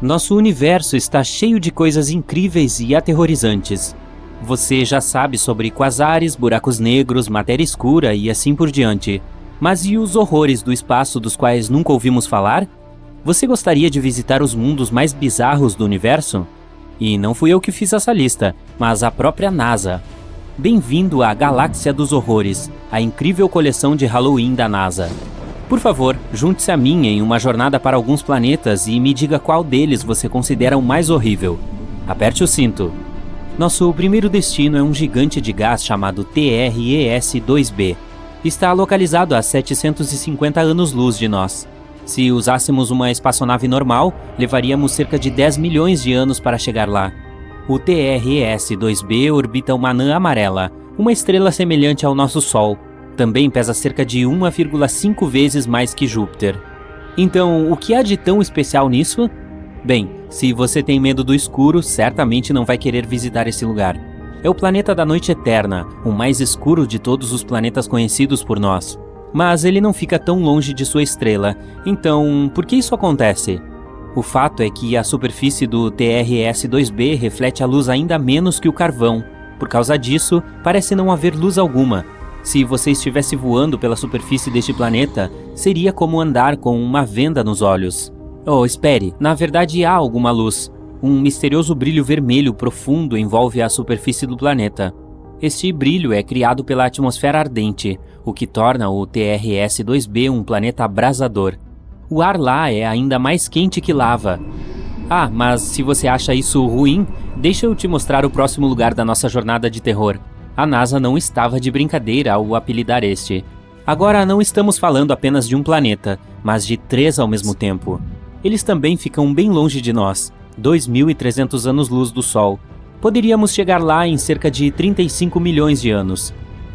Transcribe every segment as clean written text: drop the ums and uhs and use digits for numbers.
Nosso universo está cheio de coisas incríveis e aterrorizantes. Você já sabe sobre quasares, buracos negros, matéria escura e assim por diante. Mas e os horrores do espaço dos quais nunca ouvimos falar? Você gostaria de visitar os mundos mais bizarros do universo? E não fui eu que fiz essa lista, mas a própria NASA. Bem-vindo à Galáxia dos Horrores, a incrível coleção de Halloween da NASA. Por favor, junte-se a mim em uma jornada para alguns planetas e me diga qual deles você considera o mais horrível. Aperte o cinto. Nosso primeiro destino é um gigante de gás chamado TRES-2b. Está localizado a 750 anos-luz de nós. Se usássemos uma espaçonave normal, levaríamos cerca de 10 milhões de anos para chegar lá. O TRES-2b orbita uma anã amarela, uma estrela semelhante ao nosso Sol. Também pesa cerca de 1,5 vezes mais que Júpiter. Então, o que há de tão especial nisso? Bem, se você tem medo do escuro, certamente não vai querer visitar esse lugar. É o planeta da noite eterna, o mais escuro de todos os planetas conhecidos por nós. Mas ele não fica tão longe de sua estrela, então por que isso acontece? O fato é que a superfície do TRES-2b reflete a luz ainda menos que o carvão. Por causa disso, parece não haver luz alguma. Se você estivesse voando pela superfície deste planeta, seria como andar com uma venda nos olhos. Oh, espere, na verdade há alguma luz. Um misterioso brilho vermelho profundo envolve a superfície do planeta. Este brilho é criado pela atmosfera ardente, o que torna o TRES-2b um planeta abrasador. O ar lá é ainda mais quente que lava. Ah, mas se você acha isso ruim, deixa eu te mostrar o próximo lugar da nossa jornada de terror. A NASA não estava de brincadeira ao apelidar este. Agora não estamos falando apenas de um planeta, mas de 3 ao mesmo tempo. Eles também ficam bem longe de nós, 2.300 anos-luz do Sol. Poderíamos chegar lá em cerca de 35 milhões de anos.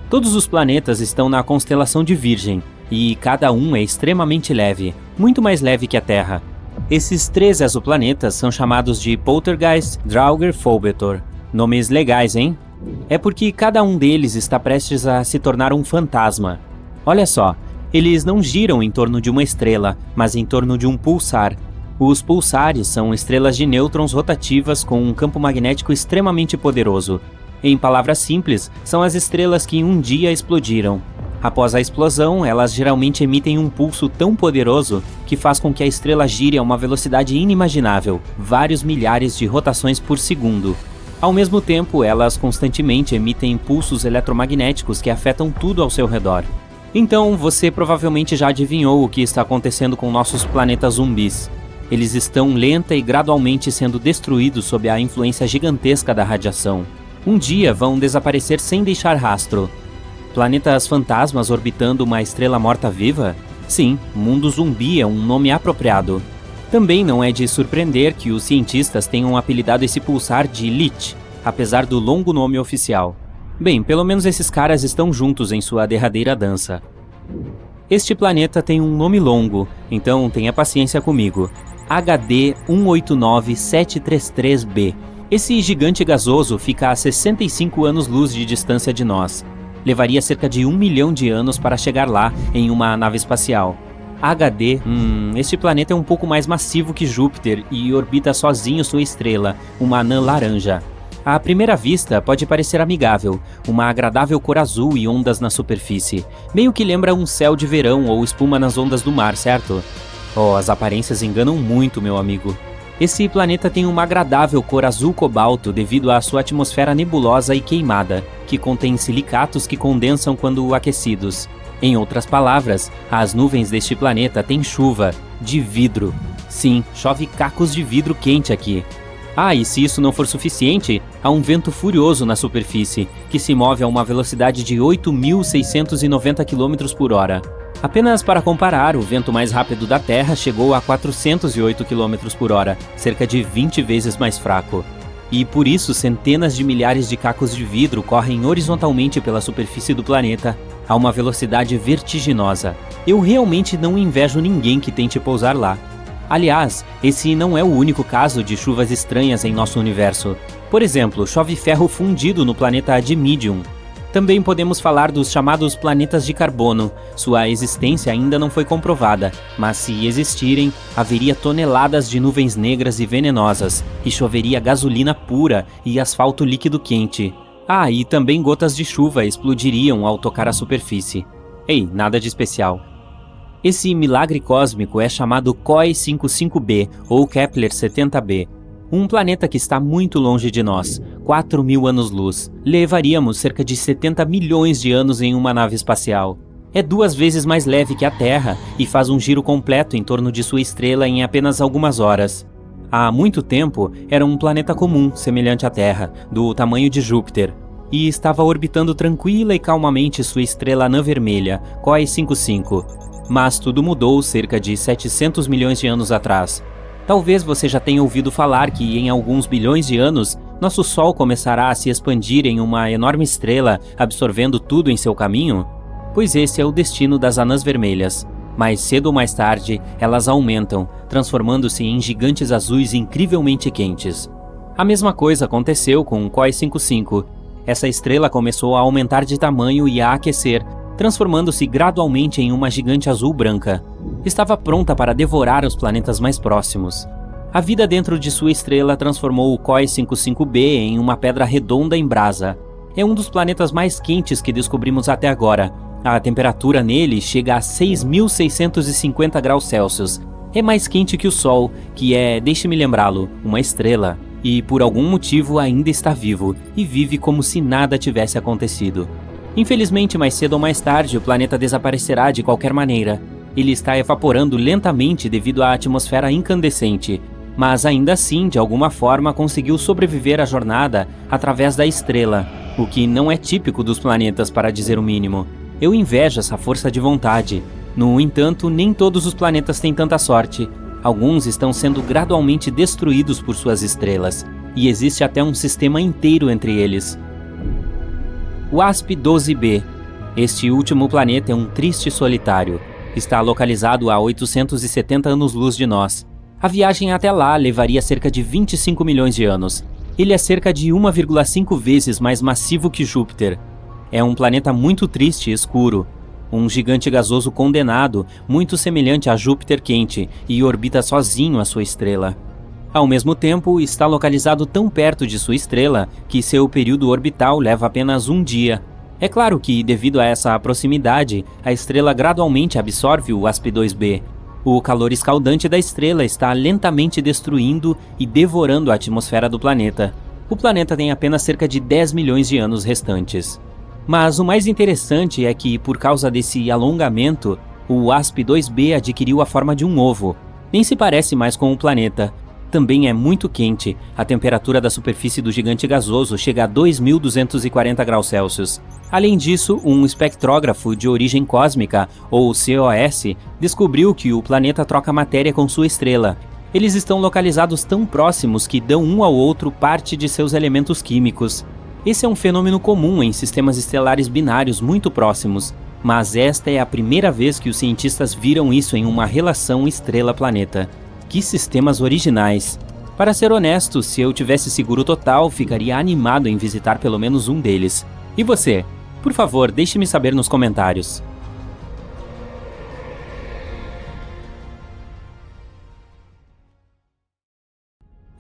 Todos os planetas estão na constelação de Virgem, e cada um é extremamente leve, muito mais leve que a Terra. Esses 3 exoplanetas são chamados de Poltergeist, Draugr, Phobetor. Nomes legais, hein? É porque cada um deles está prestes a se tornar um fantasma. Olha só, eles não giram em torno de uma estrela, mas em torno de um pulsar. Os pulsares são estrelas de nêutrons rotativas com um campo magnético extremamente poderoso. Em palavras simples, são as estrelas que um dia explodiram. Após a explosão, elas geralmente emitem um pulso tão poderoso que faz com que a estrela gire a uma velocidade inimaginável, vários milhares de rotações por segundo. Ao mesmo tempo, elas constantemente emitem impulsos eletromagnéticos que afetam tudo ao seu redor. Então, você provavelmente já adivinhou o que está acontecendo com nossos planetas zumbis. Eles estão lenta e gradualmente sendo destruídos sob a influência gigantesca da radiação. Um dia vão desaparecer sem deixar rastro. Planetas fantasmas orbitando uma estrela morta-viva? Sim, mundo zumbi é um nome apropriado. Também não é de surpreender que os cientistas tenham apelidado esse pulsar de Lich, apesar do longo nome oficial. Bem, pelo menos esses caras estão juntos em sua derradeira dança. Este planeta tem um nome longo, então tenha paciência comigo. HD 189733b. Esse gigante gasoso fica a 65 anos-luz de distância de nós. Levaria cerca de 1 milhão de anos para chegar lá em uma nave espacial. Este planeta é um pouco mais massivo que Júpiter e orbita sozinho sua estrela, uma anã laranja. À primeira vista, pode parecer amigável, uma agradável cor azul e ondas na superfície. Meio que lembra um céu de verão ou espuma nas ondas do mar, certo? Oh, as aparências enganam muito, meu amigo. Esse planeta tem uma agradável cor azul cobalto devido à sua atmosfera nebulosa e queimada, que contém silicatos que condensam quando aquecidos. Em outras palavras, as nuvens deste planeta têm chuva de vidro. Sim, chove cacos de vidro quente aqui. Ah, e se isso não for suficiente, há um vento furioso na superfície, que se move a uma velocidade de 8.690 km por hora. Apenas para comparar, o vento mais rápido da Terra chegou a 408 km por hora, cerca de 20 vezes mais fraco. E por isso centenas de milhares de cacos de vidro correm horizontalmente pela superfície do planeta a uma velocidade vertiginosa. Eu realmente não invejo ninguém que tente pousar lá. Aliás, esse não é o único caso de chuvas estranhas em nosso universo. Por exemplo, chove ferro fundido no planeta Dimidium. Também podemos falar dos chamados planetas de carbono. Sua existência ainda não foi comprovada, mas se existirem, haveria toneladas de nuvens negras e venenosas, e choveria gasolina pura e asfalto líquido quente. Ah, e também gotas de chuva explodiriam ao tocar a superfície. Ei, nada de especial. Esse milagre cósmico é chamado COI 55b ou Kepler 70b. Um planeta que está muito longe de nós, 4.000 anos-luz. Levaríamos cerca de 70 milhões de anos em uma nave espacial. É 2 vezes mais leve que a Terra e faz um giro completo em torno de sua estrela em apenas algumas horas. Há muito tempo, era um planeta comum, semelhante à Terra, do tamanho de Júpiter, e estava orbitando tranquila e calmamente sua estrela anã vermelha, COI 55. Mas tudo mudou cerca de 700 milhões de anos atrás. Talvez você já tenha ouvido falar que em alguns bilhões de anos, nosso Sol começará a se expandir em uma enorme estrela, absorvendo tudo em seu caminho? Pois esse é o destino das anãs vermelhas. Mais cedo ou mais tarde, elas aumentam, transformando-se em gigantes azuis incrivelmente quentes. A mesma coisa aconteceu com o COI 55. Essa estrela começou a aumentar de tamanho e a aquecer, transformando-se gradualmente em uma gigante azul-branca. Estava pronta para devorar os planetas mais próximos. A vida dentro de sua estrela transformou o COI 55b em uma pedra redonda em brasa. É um dos planetas mais quentes que descobrimos até agora. A temperatura nele chega a 6.650 graus Celsius. É mais quente que o Sol, que é, deixe-me lembrá-lo, uma estrela. E por algum motivo ainda está vivo, e vive como se nada tivesse acontecido. Infelizmente, mais cedo ou mais tarde, o planeta desaparecerá de qualquer maneira. Ele está evaporando lentamente devido à atmosfera incandescente, mas ainda assim, de alguma forma, conseguiu sobreviver à jornada através da estrela, o que não é típico dos planetas, para dizer o mínimo. Eu invejo essa força de vontade. No entanto, nem todos os planetas têm tanta sorte. Alguns estão sendo gradualmente destruídos por suas estrelas, e existe até um sistema inteiro entre eles. WASP-12b. Este último planeta é um triste solitário. Está localizado a 870 anos-luz de nós. A viagem até lá levaria cerca de 25 milhões de anos. Ele é cerca de 1,5 vezes mais massivo que Júpiter. É um planeta muito triste e escuro. Um gigante gasoso condenado, muito semelhante a Júpiter quente, e orbita sozinho a sua estrela. Ao mesmo tempo, está localizado tão perto de sua estrela que seu período orbital leva apenas um dia. É claro que, devido a essa proximidade, a estrela gradualmente absorve o WASP-2b. O calor escaldante da estrela está lentamente destruindo e devorando a atmosfera do planeta. O planeta tem apenas cerca de 10 milhões de anos restantes. Mas o mais interessante é que, por causa desse alongamento, o WASP-2b adquiriu a forma de um ovo. Nem se parece mais com o planeta. Também é muito quente. A temperatura da superfície do gigante gasoso chega a 2.240 graus Celsius. Além disso, um espectrógrafo de origem cósmica, ou COS, descobriu que o planeta troca matéria com sua estrela. Eles estão localizados tão próximos que dão um ao outro parte de seus elementos químicos. Esse é um fenômeno comum em sistemas estelares binários muito próximos, mas esta é a primeira vez que os cientistas viram isso em uma relação estrela-planeta. Que sistemas originais! Para ser honesto, se eu tivesse seguro total, ficaria animado em visitar pelo menos um deles. E você? Por favor, deixe-me saber nos comentários.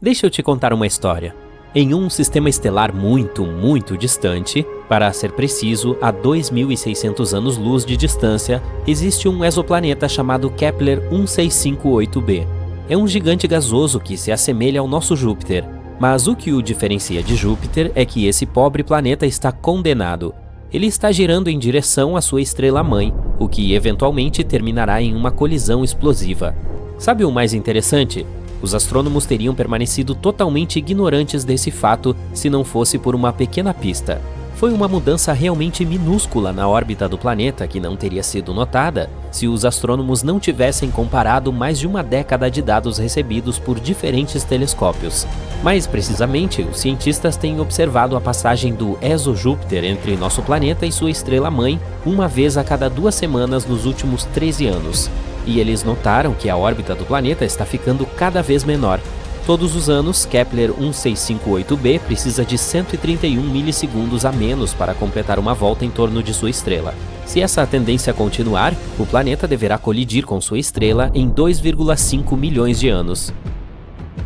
Deixa eu te contar uma história. Em um sistema estelar muito, muito distante, para ser preciso, a 2.600 anos-luz de distância, existe um exoplaneta chamado Kepler 1658b. É um gigante gasoso que se assemelha ao nosso Júpiter. Mas o que o diferencia de Júpiter é que esse pobre planeta está condenado. Ele está girando em direção à sua estrela-mãe, o que eventualmente terminará em uma colisão explosiva. Sabe o mais interessante? Os astrônomos teriam permanecido totalmente ignorantes desse fato se não fosse por uma pequena pista. Foi uma mudança realmente minúscula na órbita do planeta que não teria sido notada se os astrônomos não tivessem comparado mais de uma década de dados recebidos por diferentes telescópios. Mais precisamente, os cientistas têm observado a passagem do exo-Júpiter entre nosso planeta e sua estrela-mãe uma vez a cada 2 semanas nos últimos 13 anos. E eles notaram que a órbita do planeta está ficando cada vez menor. Todos os anos, Kepler 1658b precisa de 131 milissegundos a menos para completar uma volta em torno de sua estrela. Se essa tendência continuar, o planeta deverá colidir com sua estrela em 2,5 milhões de anos.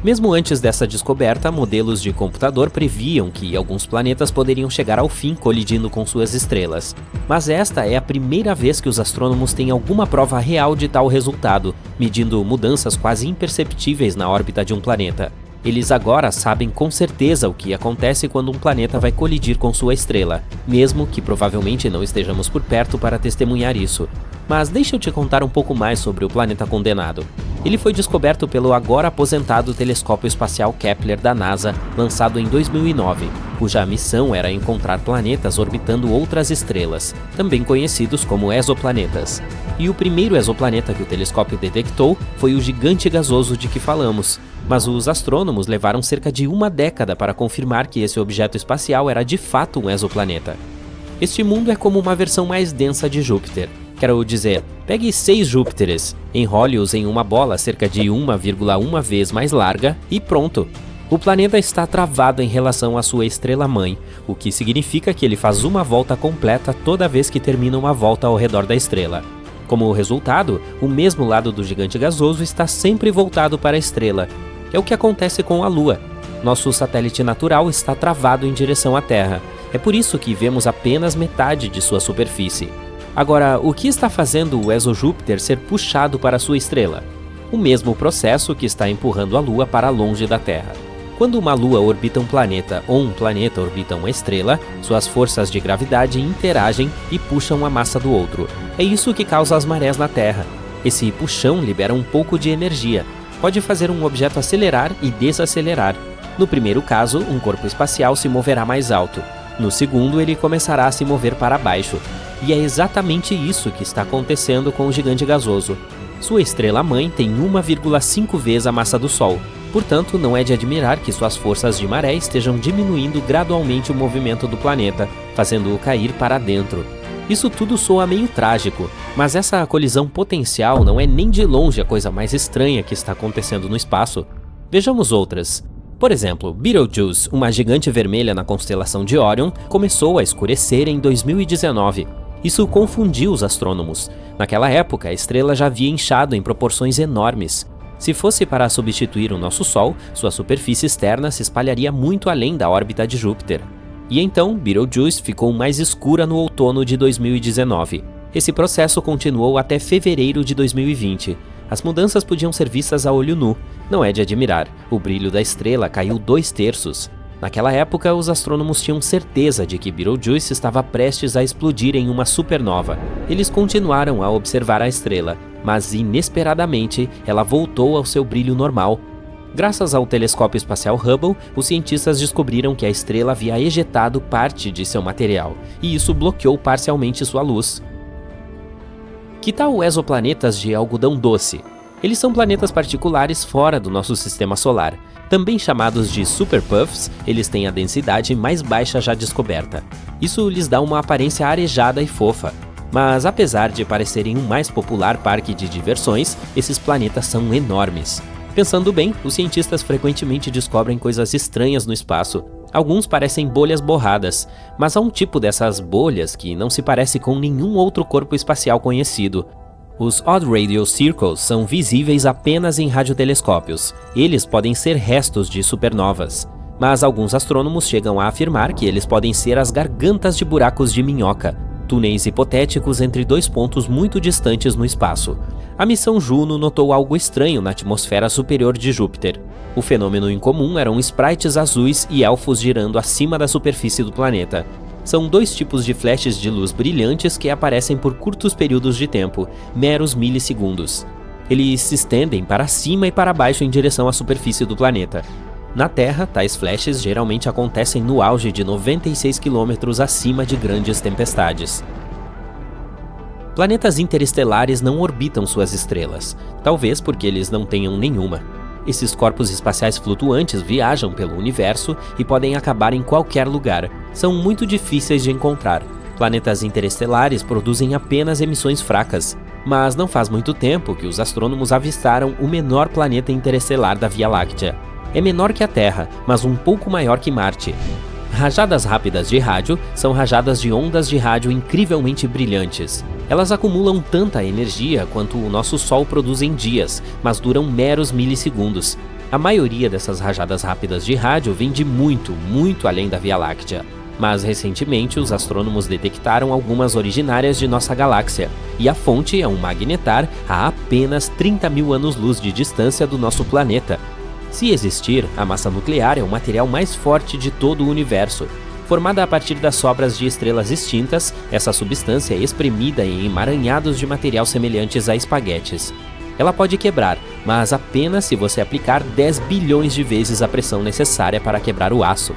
Mesmo antes dessa descoberta, modelos de computador previam que alguns planetas poderiam chegar ao fim colidindo com suas estrelas. Mas esta é a primeira vez que os astrônomos têm alguma prova real de tal resultado, medindo mudanças quase imperceptíveis na órbita de um planeta. Eles agora sabem com certeza o que acontece quando um planeta vai colidir com sua estrela, mesmo que provavelmente não estejamos por perto para testemunhar isso. Mas deixa eu te contar um pouco mais sobre o planeta condenado. Ele foi descoberto pelo agora aposentado telescópio espacial Kepler da NASA, lançado em 2009, cuja missão era encontrar planetas orbitando outras estrelas, também conhecidos como exoplanetas. E o primeiro exoplaneta que o telescópio detectou foi o gigante gasoso de que falamos, mas os astrônomos levaram cerca de uma década para confirmar que esse objeto espacial era de fato um exoplaneta. Este mundo é como uma versão mais densa de Júpiter. Quero dizer, pegue 6 Júpiteres, enrole-os em uma bola cerca de 1,1 vez mais larga e pronto! O planeta está travado em relação à sua estrela-mãe, o que significa que ele faz uma volta completa toda vez que termina uma volta ao redor da estrela. Como resultado, o mesmo lado do gigante gasoso está sempre voltado para a estrela. É o que acontece com a Lua. Nosso satélite natural está travado em direção à Terra. É por isso que vemos apenas metade de sua superfície. Agora, o que está fazendo o exojúpiter ser puxado para sua estrela? O mesmo processo que está empurrando a Lua para longe da Terra. Quando uma Lua orbita um planeta ou um planeta orbita uma estrela, suas forças de gravidade interagem e puxam a massa do outro. É isso que causa as marés na Terra. Esse puxão libera um pouco de energia. Pode fazer um objeto acelerar e desacelerar. No primeiro caso, um corpo espacial se moverá mais alto. No segundo, ele começará a se mover para baixo. E é exatamente isso que está acontecendo com o gigante gasoso. Sua estrela-mãe tem 1,5 vezes a massa do Sol. Portanto, não é de admirar que suas forças de maré estejam diminuindo gradualmente o movimento do planeta, fazendo-o cair para dentro. Isso tudo soa meio trágico, mas essa colisão potencial não é nem de longe a coisa mais estranha que está acontecendo no espaço. Vejamos outras. Por exemplo, Betelgeuse, uma gigante vermelha na constelação de Órion, começou a escurecer em 2019. Isso confundiu os astrônomos. Naquela época, a estrela já havia inchado em proporções enormes. Se fosse para substituir o nosso Sol, sua superfície externa se espalharia muito além da órbita de Júpiter. E então, Betelgeuse ficou mais escura no outono de 2019. Esse processo continuou até fevereiro de 2020. As mudanças podiam ser vistas a olho nu. Não é de admirar, o brilho da estrela caiu 2/3. Naquela época, os astrônomos tinham certeza de que Betelgeuse estava prestes a explodir em uma supernova. Eles continuaram a observar a estrela, mas inesperadamente ela voltou ao seu brilho normal. Graças ao telescópio espacial Hubble, os cientistas descobriram que a estrela havia ejetado parte de seu material, e isso bloqueou parcialmente sua luz. Que tal exoplanetas de algodão doce? Eles são planetas particulares fora do nosso sistema solar. Também chamados de superpuffs, eles têm a densidade mais baixa já descoberta. Isso lhes dá uma aparência arejada e fofa. Mas apesar de parecerem um mais popular parque de diversões, esses planetas são enormes. Pensando bem, os cientistas frequentemente descobrem coisas estranhas no espaço. Alguns parecem bolhas borradas, mas há um tipo dessas bolhas que não se parece com nenhum outro corpo espacial conhecido. Os Odd Radio Circles são visíveis apenas em radiotelescópios. Eles podem ser restos de supernovas. Mas alguns astrônomos chegam a afirmar que eles podem ser as gargantas de buracos de minhoca, túneis hipotéticos entre dois pontos muito distantes no espaço. A missão Juno notou algo estranho na atmosfera superior de Júpiter. O fenômeno incomum eram sprites azuis e elfos girando acima da superfície do planeta. São dois tipos de flashes de luz brilhantes que aparecem por curtos períodos de tempo, meros milissegundos. Eles se estendem para cima e para baixo em direção à superfície do planeta. Na Terra, tais flashes geralmente acontecem no auge de 96 km acima de grandes tempestades. Planetas interestelares não orbitam suas estrelas, talvez porque eles não tenham nenhuma. Esses corpos espaciais flutuantes viajam pelo universo e podem acabar em qualquer lugar. São muito difíceis de encontrar. Planetas interestelares produzem apenas emissões fracas, mas não faz muito tempo que os astrônomos avistaram o menor planeta interestelar da Via Láctea. É menor que a Terra, mas um pouco maior que Marte. Rajadas rápidas de rádio são rajadas de ondas de rádio incrivelmente brilhantes. Elas acumulam tanta energia quanto o nosso Sol produz em dias, mas duram meros milissegundos. A maioria dessas rajadas rápidas de rádio vem de muito, muito além da Via Láctea. Mas recentemente os astrônomos detectaram algumas originárias de nossa galáxia, e a fonte é um magnetar a apenas 30 mil anos-luz de distância do nosso planeta. Se existir, a massa nuclear é o material mais forte de todo o universo. Formada a partir das sobras de estrelas extintas, essa substância é espremida em emaranhados de material semelhantes a espaguetes. Ela pode quebrar, mas apenas se você aplicar 10 bilhões de vezes a pressão necessária para quebrar o aço.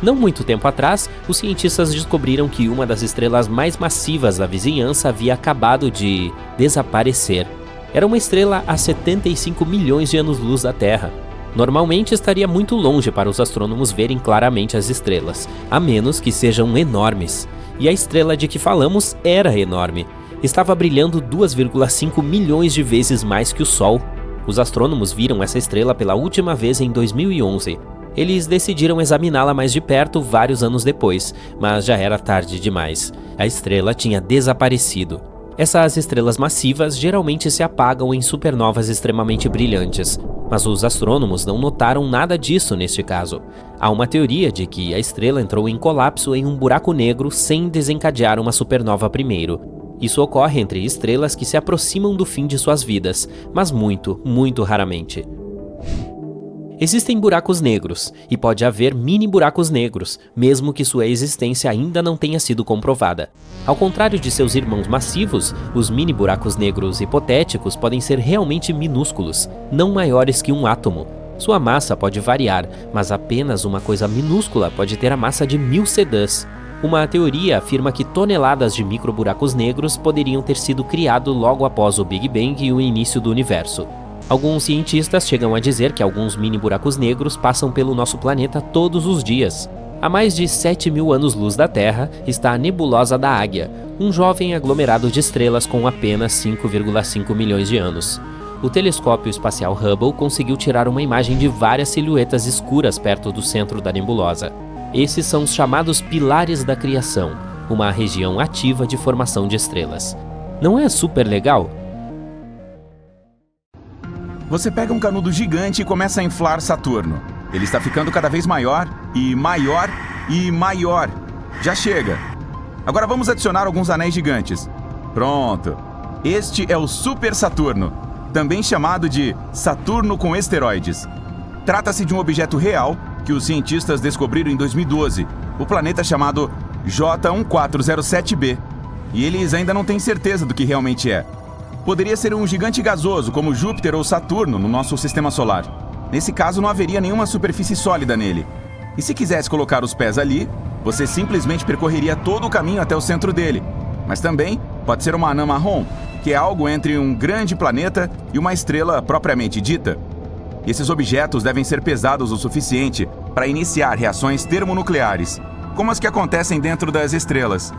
Não muito tempo atrás, os cientistas descobriram que uma das estrelas mais massivas da vizinhança havia acabado de desaparecer. Era uma estrela a 75 milhões de anos-luz da Terra. Normalmente estaria muito longe para os astrônomos verem claramente as estrelas, a menos que sejam enormes. E a estrela de que falamos era enorme. Estava brilhando 2,5 milhões de vezes mais que o Sol. Os astrônomos viram essa estrela pela última vez em 2011. Eles decidiram examiná-la mais de perto vários anos depois, mas já era tarde demais. A estrela tinha desaparecido. Essas estrelas massivas geralmente se apagam em supernovas extremamente brilhantes, mas os astrônomos não notaram nada disso neste caso. Há uma teoria de que a estrela entrou em colapso em um buraco negro sem desencadear uma supernova primeiro. Isso ocorre entre estrelas que se aproximam do fim de suas vidas, mas muito, muito raramente. Existem buracos negros, e pode haver mini buracos negros, mesmo que sua existência ainda não tenha sido comprovada. Ao contrário de seus irmãos massivos, os mini buracos negros hipotéticos podem ser realmente minúsculos, não maiores que um átomo. Sua massa pode variar, mas apenas uma coisa minúscula pode ter a massa de 1000 sedãs. Uma teoria afirma que toneladas de microburacos negros poderiam ter sido criados logo após o Big Bang e o início do universo. Alguns cientistas chegam a dizer que alguns mini-buracos negros passam pelo nosso planeta todos os dias. A mais de 7 mil anos-luz da Terra está a Nebulosa da Águia, um jovem aglomerado de estrelas com apenas 5,5 milhões de anos. O telescópio espacial Hubble conseguiu tirar uma imagem de várias silhuetas escuras perto do centro da nebulosa. Esses são os chamados pilares da criação, uma região ativa de formação de estrelas. Não é super legal? Você pega um canudo gigante e começa a inflar Saturno. Ele está ficando cada vez maior e maior e maior. Já chega. Agora vamos adicionar alguns anéis gigantes. Pronto. Este é o Super Saturno, também chamado de Saturno com esteroides. Trata-se de um objeto real que os cientistas descobriram em 2012, o planeta chamado J1407b. E eles ainda não têm certeza do que realmente é. Poderia ser um gigante gasoso como Júpiter ou Saturno no nosso sistema solar. Nesse caso, não haveria nenhuma superfície sólida nele. E se quisesse colocar os pés ali, você simplesmente percorreria todo o caminho até o centro dele. Mas também pode ser uma anã marrom, que é algo entre um grande planeta e uma estrela propriamente dita. Esses objetos devem ser pesados o suficiente para iniciar reações termonucleares, como as que acontecem dentro das estrelas.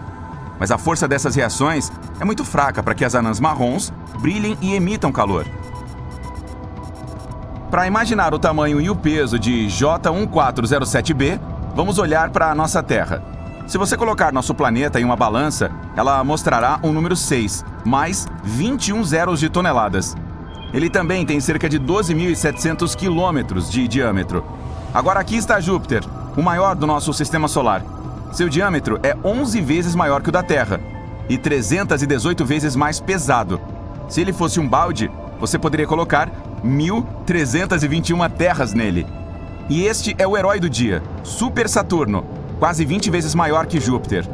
Mas a força dessas reações é muito fraca para que as anãs marrons brilhem e emitam calor. Para imaginar o tamanho e o peso de J1407b, vamos olhar para a nossa Terra. Se você colocar nosso planeta em uma balança, ela mostrará um número 6, mais 21 zeros de toneladas. Ele também tem cerca de 12.700 quilômetros de diâmetro. Agora aqui está Júpiter, o maior do nosso sistema solar. Seu diâmetro é 11 vezes maior que o da Terra e 318 vezes mais pesado. Se ele fosse um balde, você poderia colocar 1.321 terras nele. E este é o herói do dia, Super Saturno, quase 20 vezes maior que Júpiter.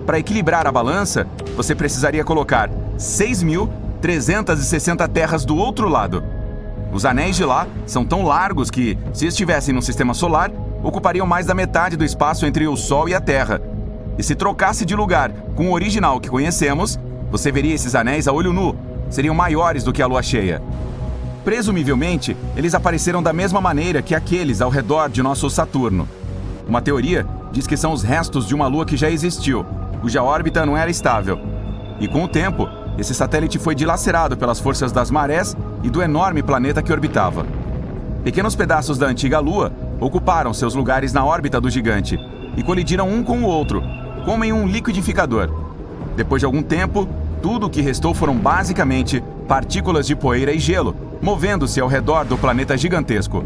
Para equilibrar a balança, você precisaria colocar 6.360 terras do outro lado. Os anéis de lá são tão largos que, se estivessem no sistema solar, ocupariam mais da metade do espaço entre o Sol e a Terra. E se trocasse de lugar com o original que conhecemos, você veria esses anéis a olho nu. Seriam maiores do que a Lua cheia. Presumivelmente, eles apareceram da mesma maneira que aqueles ao redor de nosso Saturno. Uma teoria diz que são os restos de uma Lua que já existiu, cuja órbita não era estável. E com o tempo, esse satélite foi dilacerado pelas forças das marés e do enorme planeta que orbitava. Pequenos pedaços da antiga Lua ocuparam seus lugares na órbita do gigante e colidiram um com o outro, como em um liquidificador. Depois de algum tempo, tudo o que restou foram basicamente partículas de poeira e gelo, movendo-se ao redor do planeta gigantesco.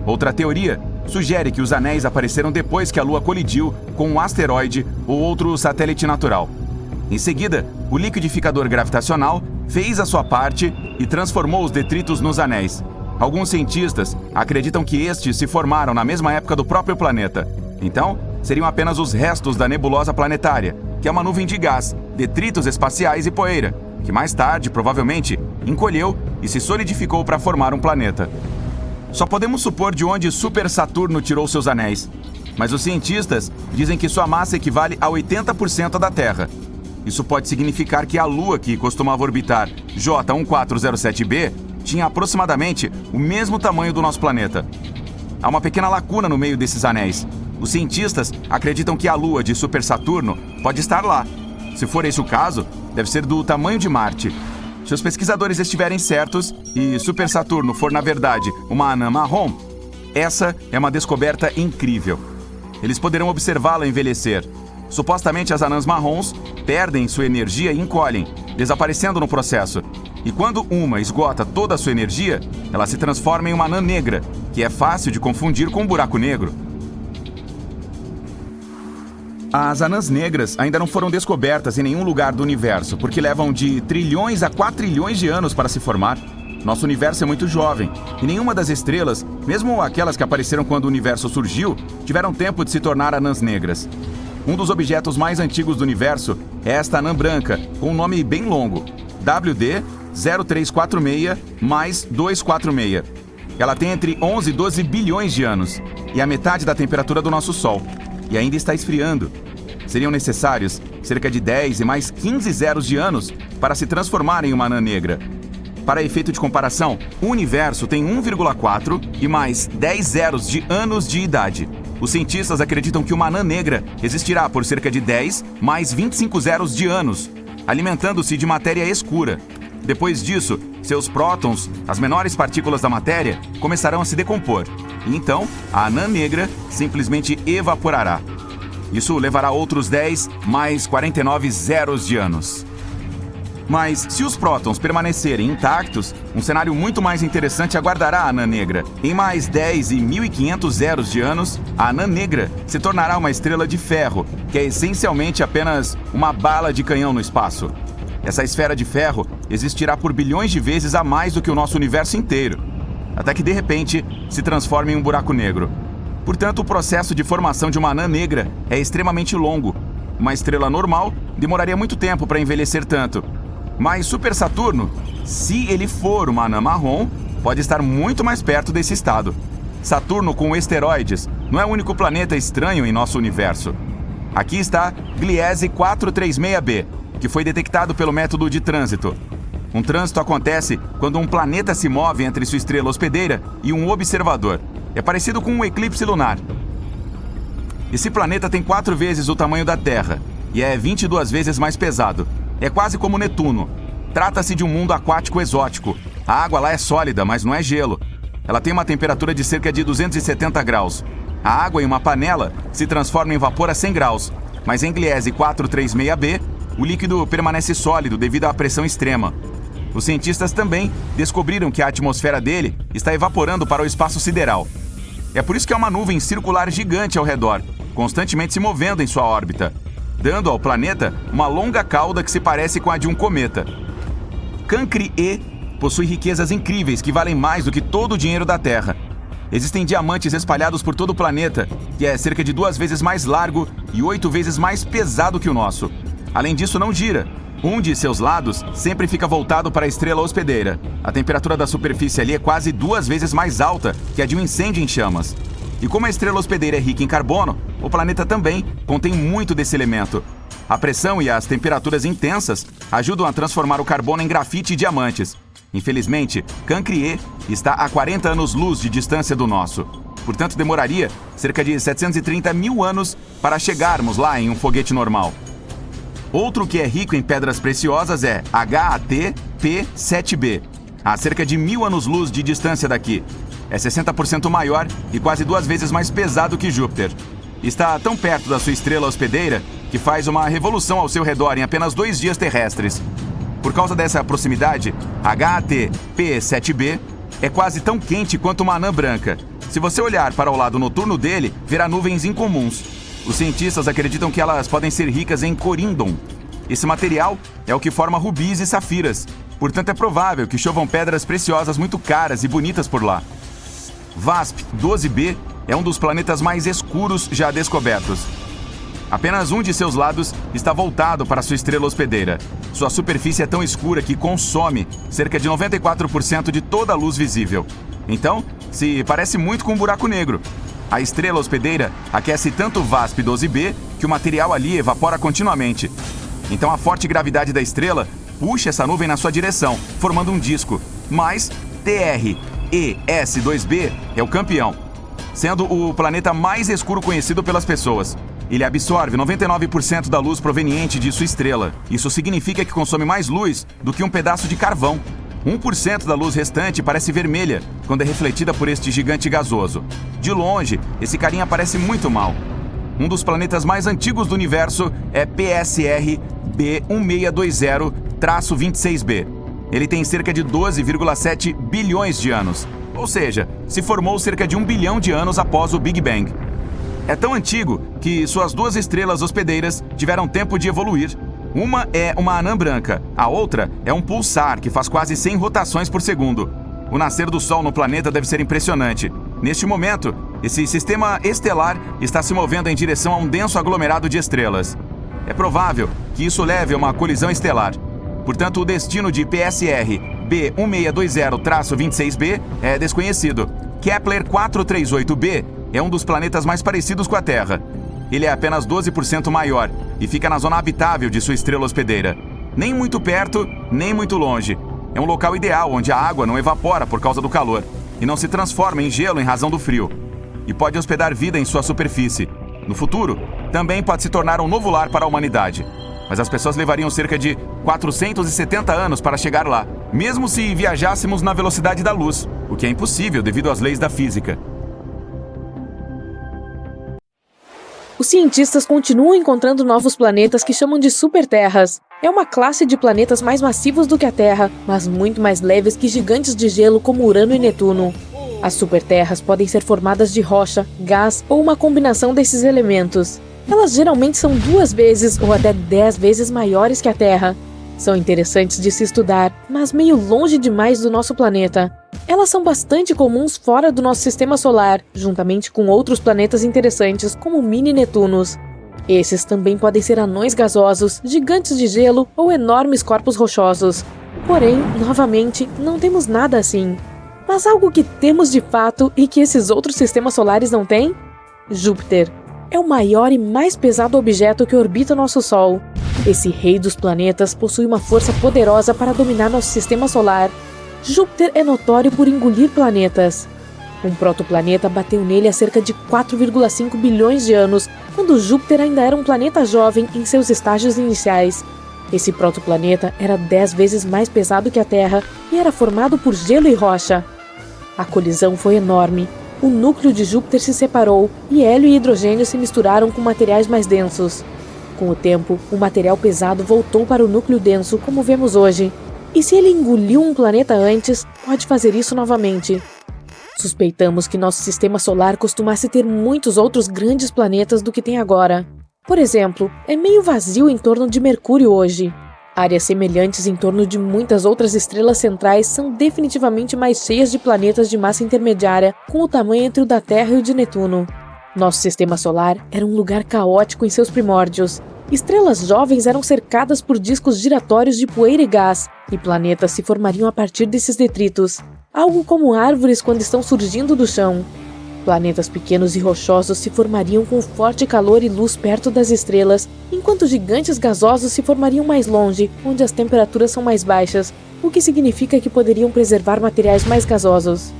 Outra teoria sugere que os anéis apareceram depois que a Lua colidiu com um asteroide ou outro satélite natural. Em seguida, o liquidificador gravitacional fez a sua parte e transformou os detritos nos anéis. Alguns cientistas acreditam que estes se formaram na mesma época do próprio planeta. Então, seriam apenas os restos da nebulosa planetária, que é uma nuvem de gás, detritos espaciais e poeira, que mais tarde, provavelmente, encolheu e se solidificou para formar um planeta. Só podemos supor de onde Super Saturno tirou seus anéis, mas os cientistas dizem que sua massa equivale a 80% da Terra. Isso pode significar que a Lua que costumava orbitar J1407b tinha aproximadamente o mesmo tamanho do nosso planeta. Há uma pequena lacuna no meio desses anéis. Os cientistas acreditam que a Lua de Super Saturno pode estar lá. Se for esse o caso, deve ser do tamanho de Marte. Se os pesquisadores estiverem certos e Super Saturno for, na verdade, uma anã marrom, essa é uma descoberta incrível. Eles poderão observá-la envelhecer. Supostamente as anãs marrons perdem sua energia e encolhem, desaparecendo no processo. E quando uma esgota toda a sua energia, ela se transforma em uma anã negra, que é fácil de confundir com um buraco negro. As anãs negras ainda não foram descobertas em nenhum lugar do universo, porque levam de trilhões a quatrilhões de anos para se formar. Nosso universo é muito jovem, e nenhuma das estrelas, mesmo aquelas que apareceram quando o universo surgiu, tiveram tempo de se tornar anãs negras. Um dos objetos mais antigos do universo é esta anã branca, com um nome bem longo, WD 0346-246. Ela tem entre 11 e 12 bilhões de anos, e a metade da temperatura do nosso Sol, e ainda está esfriando. Seriam necessários cerca de 10 e mais 15 zeros de anos para se transformar em uma anã negra. Para efeito de comparação, o universo tem 1,4 e mais 10 zeros de anos de idade. Os cientistas acreditam que uma anã negra existirá por cerca de 10 mais 25 zeros de anos, alimentando-se de matéria escura. Depois disso, seus prótons, as menores partículas da matéria, começarão a se decompor. E então, a anã negra simplesmente evaporará. Isso levará outros 10 mais 49 zeros de anos. Mas, se os prótons permanecerem intactos, um cenário muito mais interessante aguardará a anã negra. Em mais 10 e 1.500 zeros de anos, a anã negra se tornará uma estrela de ferro, que é essencialmente apenas uma bala de canhão no espaço. Essa esfera de ferro existirá por bilhões de vezes a mais do que o nosso universo inteiro, até que de repente se transforme em um buraco negro. Portanto, o processo de formação de uma anã negra é extremamente longo. Uma estrela normal demoraria muito tempo para envelhecer tanto. Mas Super Saturno, se ele for uma anã marrom, pode estar muito mais perto desse estado. Saturno com esteroides não é o único planeta estranho em nosso universo. Aqui está Gliese 436b, que foi detectado pelo método de trânsito. Um trânsito acontece quando um planeta se move entre sua estrela hospedeira e um observador. É parecido com um eclipse lunar. Esse planeta tem 4 vezes o tamanho da Terra e é 22 vezes mais pesado. É quase como Netuno. Trata-se de um mundo aquático exótico. A água lá é sólida, mas não é gelo. Ela tem uma temperatura de cerca de 270 graus. A água em uma panela se transforma em vapor a 100 graus, mas em Gliese 436b, o líquido permanece sólido devido à pressão extrema. Os cientistas também descobriram que a atmosfera dele está evaporando para o espaço sideral. É por isso que há uma nuvem circular gigante ao redor, constantemente se movendo em sua órbita, dando ao planeta uma longa cauda que se parece com a de um cometa. Cancri-E possui riquezas incríveis que valem mais do que todo o dinheiro da Terra. Existem diamantes espalhados por todo o planeta, que é cerca de 2 vezes mais largo e 8 vezes mais pesado que o nosso. Além disso, não gira. Um de seus lados sempre fica voltado para a estrela hospedeira. A temperatura da superfície ali é quase 2 vezes mais alta que a de um incêndio em chamas. E como a estrela hospedeira é rica em carbono, o planeta também contém muito desse elemento. A pressão e as temperaturas intensas ajudam a transformar o carbono em grafite e diamantes. Infelizmente, Cancri-E está a 40 anos-luz de distância do nosso. Portanto, demoraria cerca de 730 mil anos para chegarmos lá em um foguete normal. Outro que é rico em pedras preciosas é HAT-P7b. a cerca de 1000 anos-luz de distância daqui. É 60% maior e quase 2 vezes mais pesado que Júpiter. Está tão perto da sua estrela hospedeira que faz uma revolução ao seu redor em apenas 2 dias terrestres. Por causa dessa proximidade, HAT P7b é quase tão quente quanto uma anã branca. Se você olhar para o lado noturno dele, verá nuvens incomuns. Os cientistas acreditam que elas podem ser ricas em coríndon. Esse material é o que forma rubis e safiras. Portanto, é provável que chovam pedras preciosas muito caras e bonitas por lá. VASP-12b é um dos planetas mais escuros já descobertos. Apenas um de seus lados está voltado para sua estrela hospedeira. Sua superfície é tão escura que consome cerca de 94% de toda a luz visível. Então, se parece muito com um buraco negro. A estrela hospedeira aquece tanto o VASP-12b que o material ali evapora continuamente. Então a forte gravidade da estrela puxa essa nuvem na sua direção, formando um disco. Mas TRES-2b é o campeão, sendo o planeta mais escuro conhecido pelas pessoas. Ele absorve 99% da luz proveniente de sua estrela. Isso significa que consome mais luz do que um pedaço de carvão. 1% da luz restante parece vermelha quando é refletida por este gigante gasoso. De longe, esse carinha parece muito mal. Um dos planetas mais antigos do universo é PSR B1620-26b. Ele tem cerca de 12,7 bilhões de anos. Ou seja, se formou cerca de 1 bilhão de anos após o Big Bang. É tão antigo que suas 2 estrelas hospedeiras tiveram tempo de evoluir. Uma é uma anã branca, a outra é um pulsar que faz quase 100 rotações por segundo. O nascer do Sol no planeta deve ser impressionante. Neste momento, esse sistema estelar está se movendo em direção a um denso aglomerado de estrelas. É provável que isso leve a uma colisão estelar. Portanto, o destino de PSR B1620-26b é desconhecido. Kepler 438b é um dos planetas mais parecidos com a Terra. Ele é apenas 12% maior e fica na zona habitável de sua estrela hospedeira. Nem muito perto, nem muito longe. É um local ideal onde a água não evapora por causa do calor e não se transforma em gelo em razão do frio. E pode hospedar vida em sua superfície. No futuro, também pode se tornar um novo lar para a humanidade. Mas as pessoas levariam cerca de 470 anos para chegar lá, mesmo se viajássemos na velocidade da luz, o que é impossível devido às leis da física. Os cientistas continuam encontrando novos planetas que chamam de superterras. É uma classe de planetas mais massivos do que a Terra, mas muito mais leves que gigantes de gelo como Urano e Netuno. As superterras podem ser formadas de rocha, gás ou uma combinação desses elementos. Elas geralmente são 2 vezes ou até 10 vezes maiores que a Terra. São interessantes de se estudar, mas meio longe demais do nosso planeta. Elas são bastante comuns fora do nosso sistema solar, juntamente com outros planetas interessantes como mini-Netunos. Esses também podem ser anões gasosos, gigantes de gelo ou enormes corpos rochosos. Porém, novamente, não temos nada assim. Mas algo que temos de fato e que esses outros sistemas solares não têm? Júpiter. É o maior e mais pesado objeto que orbita nosso Sol. Esse rei dos planetas possui uma força poderosa para dominar nosso sistema solar. Júpiter é notório por engolir planetas. Um protoplaneta bateu nele há cerca de 4,5 bilhões de anos, quando Júpiter ainda era um planeta jovem em seus estágios iniciais. Esse protoplaneta era 10 vezes mais pesado que a Terra e era formado por gelo e rocha. A colisão foi enorme. O núcleo de Júpiter se separou e hélio e hidrogênio se misturaram com materiais mais densos. Com o tempo, o material pesado voltou para o núcleo denso, como vemos hoje. E se ele engoliu um planeta antes, pode fazer isso novamente. Suspeitamos que nosso sistema solar costumasse ter muitos outros grandes planetas do que tem agora. Por exemplo, é meio vazio em torno de Mercúrio hoje. Áreas semelhantes em torno de muitas outras estrelas centrais são definitivamente mais cheias de planetas de massa intermediária, com o tamanho entre o da Terra e o de Netuno. Nosso sistema solar era um lugar caótico em seus primórdios. Estrelas jovens eram cercadas por discos giratórios de poeira e gás, e planetas se formariam a partir desses detritos, algo como árvores quando estão surgindo do chão. Planetas pequenos e rochosos se formariam com forte calor e luz perto das estrelas, enquanto gigantes gasosos se formariam mais longe, onde as temperaturas são mais baixas, o que significa que poderiam preservar materiais mais gasosos.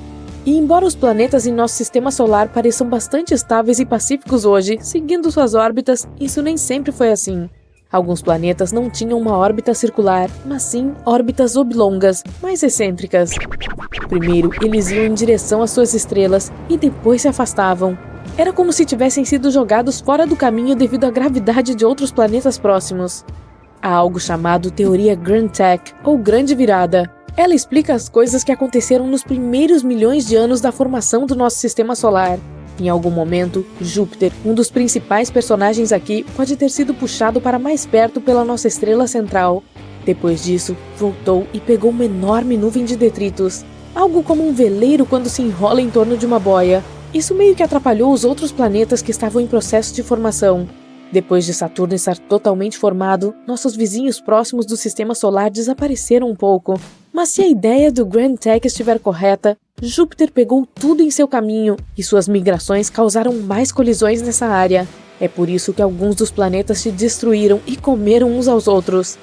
E embora os planetas em nosso sistema solar pareçam bastante estáveis e pacíficos hoje, seguindo suas órbitas, isso nem sempre foi assim. Alguns planetas não tinham uma órbita circular, mas sim órbitas oblongas, mais excêntricas. Primeiro, eles iam em direção às suas estrelas e depois se afastavam. Era como se tivessem sido jogados fora do caminho devido à gravidade de outros planetas próximos. Há algo chamado Teoria Grand Tech, ou Grande Virada. Ela explica as coisas que aconteceram nos primeiros milhões de anos da formação do nosso sistema solar. Em algum momento, Júpiter, um dos principais personagens aqui, pode ter sido puxado para mais perto pela nossa estrela central. Depois disso, voltou e pegou uma enorme nuvem de detritos, algo como um veleiro quando se enrola em torno de uma boia. Isso meio que atrapalhou os outros planetas que estavam em processo de formação. Depois de Saturno estar totalmente formado, nossos vizinhos próximos do sistema solar desapareceram um pouco. Mas se a ideia do Grand Tech estiver correta, Júpiter pegou tudo em seu caminho e suas migrações causaram mais colisões nessa área. É por isso que alguns dos planetas se destruíram e comeram uns aos outros.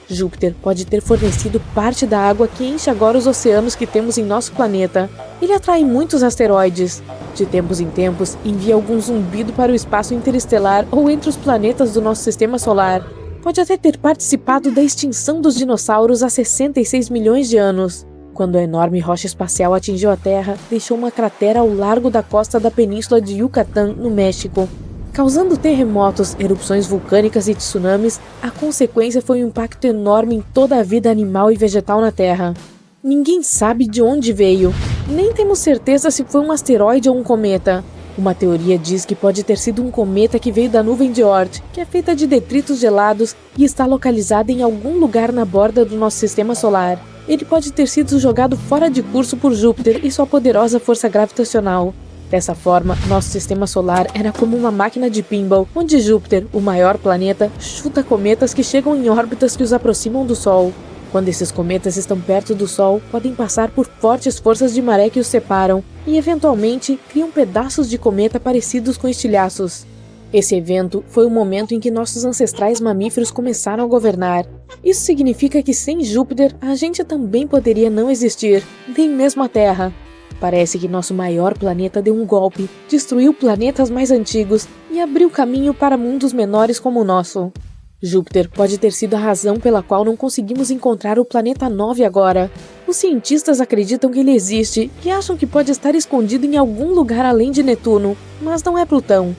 Júpiter pode ter fornecido parte da água que enche agora os oceanos que temos em nosso planeta. Ele atrai muitos asteroides. De tempos em tempos, envia algum zumbido para o espaço interestelar ou entre os planetas do nosso sistema solar. Pode até ter participado da extinção dos dinossauros há 66 milhões de anos. Quando a enorme rocha espacial atingiu a Terra, deixou uma cratera ao largo da costa da península de Yucatán, no México. Causando terremotos, erupções vulcânicas e tsunamis, a consequência foi um impacto enorme em toda a vida animal e vegetal na Terra. Ninguém sabe de onde veio, nem temos certeza se foi um asteroide ou um cometa. Uma teoria diz que pode ter sido um cometa que veio da nuvem de Oort, que é feita de detritos gelados e está localizada em algum lugar na borda do nosso sistema solar. Ele pode ter sido jogado fora de curso por Júpiter e sua poderosa força gravitacional. Dessa forma, nosso sistema solar era como uma máquina de pinball, onde Júpiter, o maior planeta, chuta cometas que chegam em órbitas que os aproximam do Sol. Quando esses cometas estão perto do Sol, podem passar por fortes forças de maré que os separam e, eventualmente, criam pedaços de cometa parecidos com estilhaços. Esse evento foi o momento em que nossos ancestrais mamíferos começaram a governar. Isso significa que sem Júpiter, a gente também poderia não existir, nem mesmo a Terra. Parece que nosso maior planeta deu um golpe, destruiu planetas mais antigos e abriu caminho para mundos menores como o nosso. Júpiter pode ter sido a razão pela qual não conseguimos encontrar o planeta 9 agora. Os cientistas acreditam que ele existe e acham que pode estar escondido em algum lugar além de Netuno, mas não é Plutão.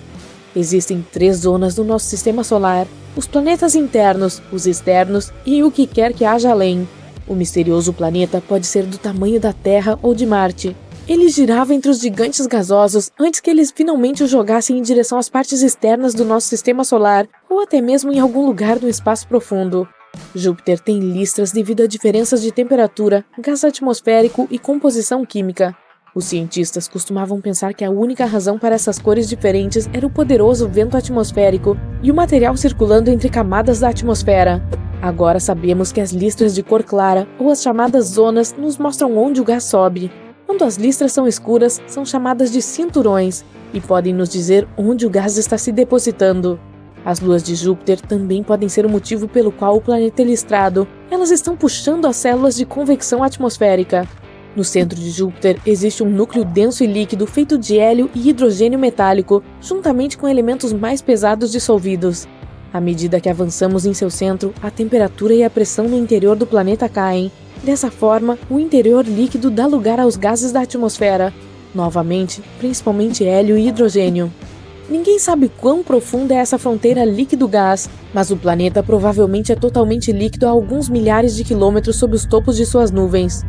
Existem 3 zonas no nosso sistema solar: os planetas internos, os externos e o que quer que haja além. O misterioso planeta pode ser do tamanho da Terra ou de Marte. Ele girava entre os gigantes gasosos antes que eles finalmente o jogassem em direção às partes externas do nosso sistema solar ou até mesmo em algum lugar no espaço profundo. Júpiter tem listras devido a diferenças de temperatura, gás atmosférico e composição química. Os cientistas costumavam pensar que a única razão para essas cores diferentes era o poderoso vento atmosférico e o material circulando entre camadas da atmosfera. Agora sabemos que as listras de cor clara, ou as chamadas zonas, nos mostram onde o gás sobe. Quando as listras são escuras, são chamadas de cinturões e podem nos dizer onde o gás está se depositando. As luas de Júpiter também podem ser o motivo pelo qual o planeta é listrado. Elas estão puxando as células de convecção atmosférica. No centro de Júpiter existe um núcleo denso e líquido feito de hélio e hidrogênio metálico, juntamente com elementos mais pesados dissolvidos. À medida que avançamos em seu centro, a temperatura e a pressão no interior do planeta caem. Dessa forma, o interior líquido dá lugar aos gases da atmosfera. Novamente, principalmente hélio e hidrogênio. Ninguém sabe quão profunda é essa fronteira líquido-gás, mas o planeta provavelmente é totalmente líquido a alguns milhares de quilômetros sob os topos de suas nuvens.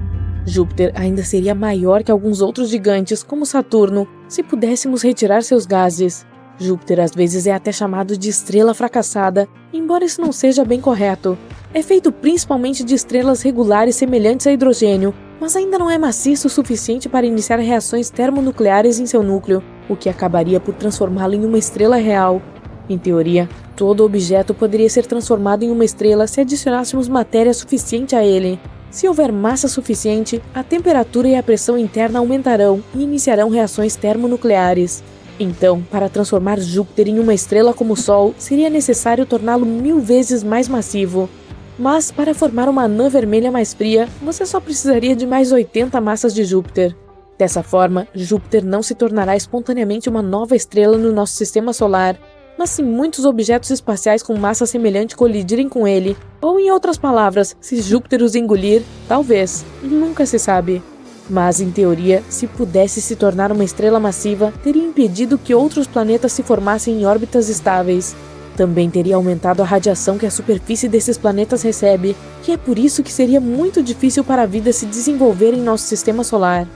Júpiter ainda seria maior que alguns outros gigantes, como Saturno, se pudéssemos retirar seus gases. Júpiter às vezes é até chamado de estrela fracassada, embora isso não seja bem correto. É feito principalmente de estrelas regulares semelhantes a hidrogênio, mas ainda não é maciço o suficiente para iniciar reações termonucleares em seu núcleo, o que acabaria por transformá-lo em uma estrela real. Em teoria, todo objeto poderia ser transformado em uma estrela se adicionássemos matéria suficiente a ele. Se houver massa suficiente, a temperatura e a pressão interna aumentarão e iniciarão reações termonucleares. Então, para transformar Júpiter em uma estrela como o Sol, seria necessário torná-lo 1000 vezes mais massivo. Mas, para formar uma anã vermelha mais fria, você só precisaria de mais 80 massas de Júpiter. Dessa forma, Júpiter não se tornará espontaneamente uma nova estrela no nosso sistema solar. Mas se muitos objetos espaciais com massa semelhante colidirem com ele, ou em outras palavras, se Júpiter os engolir, talvez, nunca se sabe. Mas, em teoria, se pudesse se tornar uma estrela massiva, teria impedido que outros planetas se formassem em órbitas estáveis. Também teria aumentado a radiação que a superfície desses planetas recebe, e é por isso que seria muito difícil para a vida se desenvolver em nosso sistema solar.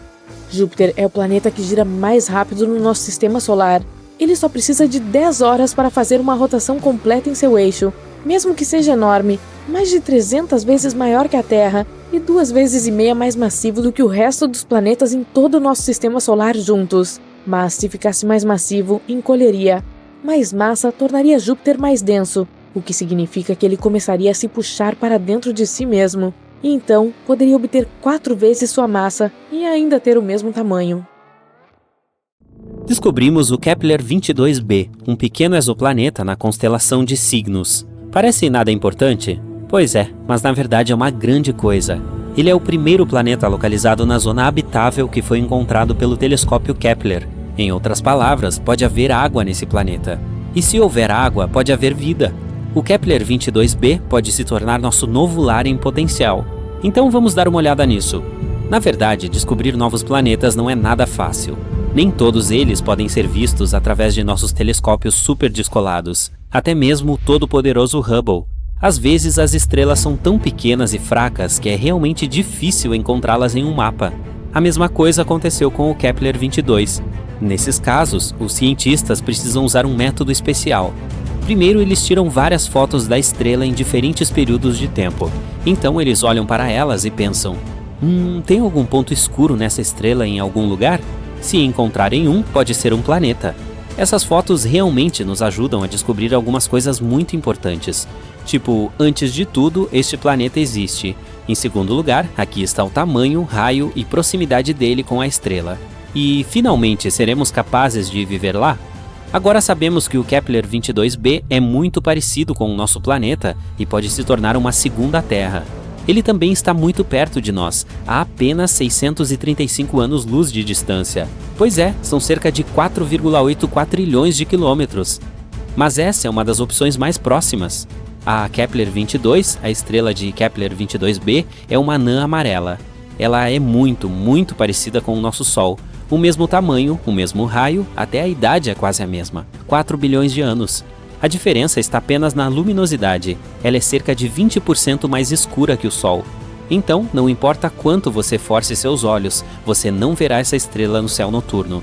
Júpiter é o planeta que gira mais rápido no nosso sistema solar. Ele só precisa de 10 horas para fazer uma rotação completa em seu eixo, mesmo que seja enorme, mais de 300 vezes maior que a Terra e 2,5 vezes mais massivo do que o resto dos planetas em todo o nosso sistema solar juntos. Mas se ficasse mais massivo, encolheria. Mais massa tornaria Júpiter mais denso, o que significa que ele começaria a se puxar para dentro de si mesmo, e então poderia obter 4 vezes sua massa e ainda ter o mesmo tamanho. Descobrimos o Kepler-22b, um pequeno exoplaneta na constelação de Cygnus. Parece nada importante? Pois é, mas na verdade é uma grande coisa. Ele é o primeiro planeta localizado na zona habitável que foi encontrado pelo telescópio Kepler. Em outras palavras, pode haver água nesse planeta. E se houver água, pode haver vida. O Kepler-22b pode se tornar nosso novo lar em potencial. Então vamos dar uma olhada nisso. Na verdade, descobrir novos planetas não é nada fácil. Nem todos eles podem ser vistos através de nossos telescópios super descolados, até mesmo o todo-poderoso Hubble. Às vezes as estrelas são tão pequenas e fracas que é realmente difícil encontrá-las em um mapa. A mesma coisa aconteceu com o Kepler-22. Nesses casos, os cientistas precisam usar um método especial. Primeiro, eles tiram várias fotos da estrela em diferentes períodos de tempo. Então eles olham para elas e pensam: tem algum ponto escuro nessa estrela em algum lugar? Se encontrarem um, pode ser um planeta. Essas fotos realmente nos ajudam a descobrir algumas coisas muito importantes. Tipo, antes de tudo, este planeta existe. Em segundo lugar, aqui está o tamanho, raio e proximidade dele com a estrela. E, finalmente, seremos capazes de viver lá? Agora sabemos que o Kepler-22b é muito parecido com o nosso planeta e pode se tornar uma segunda Terra. Ele também está muito perto de nós, a apenas 635 anos-luz de distância. Pois é, são cerca de 4,8 quatrilhões de quilômetros. Mas essa é uma das opções mais próximas. A Kepler-22, a estrela de Kepler-22b, é uma anã amarela. Ela é muito, muito parecida com o nosso Sol. O mesmo tamanho, o mesmo raio, até a idade é quase a mesma, 4 bilhões de anos. A diferença está apenas na luminosidade. Ela é cerca de 20% mais escura que o Sol. Então, não importa quanto você force seus olhos, você não verá essa estrela no céu noturno.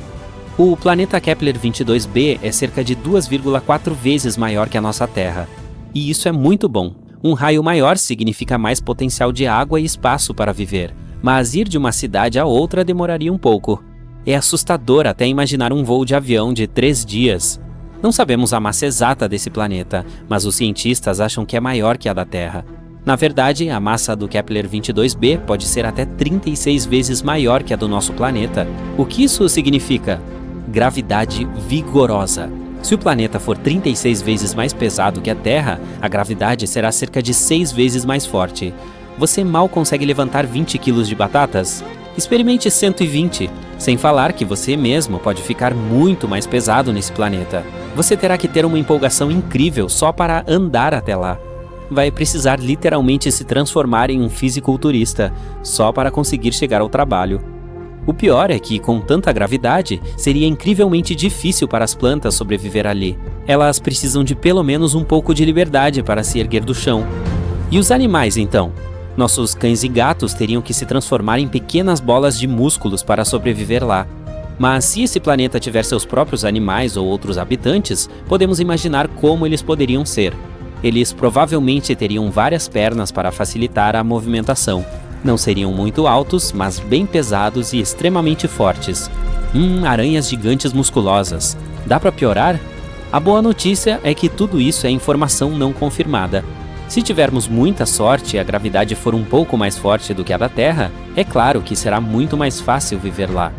O planeta Kepler-22b é cerca de 2,4 vezes maior que a nossa Terra. E isso é muito bom. Um raio maior significa mais potencial de água e espaço para viver. Mas ir de uma cidade a outra demoraria um pouco. É assustador até imaginar um voo de avião de 3 dias. Não sabemos a massa exata desse planeta, mas os cientistas acham que é maior que a da Terra. Na verdade, a massa do Kepler-22b pode ser até 36 vezes maior que a do nosso planeta. O que isso significa? Gravidade vigorosa. Se o planeta for 36 vezes mais pesado que a Terra, a gravidade será cerca de 6 vezes mais forte. Você mal consegue levantar 20 quilos de batatas? Experimente 120, sem falar que você mesmo pode ficar muito mais pesado nesse planeta. Você terá que ter uma empolgação incrível só para andar até lá. Vai precisar literalmente se transformar em um fisiculturista, só para conseguir chegar ao trabalho. O pior é que, com tanta gravidade, seria incrivelmente difícil para as plantas sobreviver ali. Elas precisam de pelo menos um pouco de liberdade para se erguer do chão. E os animais, então? Nossos cães e gatos teriam que se transformar em pequenas bolas de músculos para sobreviver lá. Mas se esse planeta tiver seus próprios animais ou outros habitantes, podemos imaginar como eles poderiam ser. Eles provavelmente teriam várias pernas para facilitar a movimentação. Não seriam muito altos, mas bem pesados e extremamente fortes. Aranhas gigantes musculosas. Dá para piorar? A boa notícia é que tudo isso é informação não confirmada. Se tivermos muita sorte e a gravidade for um pouco mais forte do que a da Terra, é claro que será muito mais fácil viver lá.